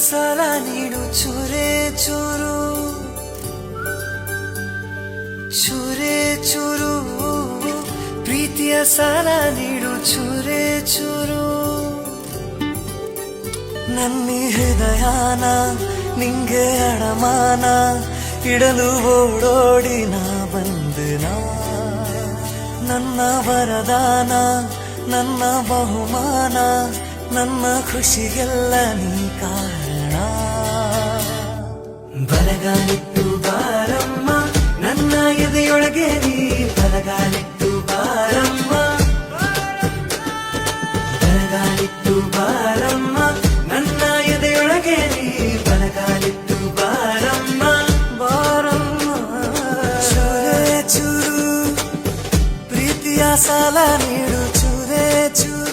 ಸಾಲ ನೀಡು ಚೂರೇ ಚೂರು ಚೂರೇ ಚೂರು ಪ್ರೀತಿಯ ಸಾಲ ನೀಡು ಚೂರೇ ಚೂರು ನನ್ನಿ ಹೃದಯನ ನಿಂಗೆ ಅಡಮಾನ ಇಡಲು ಓಡೋಡಿ ನಾ ಬಂದನ ನನ್ನ ವರದಾನ ನನ್ನ ಬಹುಮಾನ ನನ್ನ ಖುಷಿಗೆಲ್ಲ ನೀ ಕಾರಣ ಬಲಗಾಲಿಟ್ಟು ಬಾರಮ್ಮ ನನ್ನ ಎದೆಯೊಳಗೆ ನೀ ಬಲಗಾಲಿಟ್ಟು ಬಾರಮ್ಮ ಬಲಗಾಲಿಟ್ಟು ಬಾರಮ್ಮ ನನ್ನ ಎದೆಯೊಳಗೆ ನೀ ಬಲಗಾಲಿಟ್ಟು ಬಾರಮ್ಮ ಬಾರಮ್ಮ ಚೂರೇ ಚೂರು ಪ್ರೀತಿಯ ಸಾಲ ನೀಡು ಚೂರೇ ಚೂರು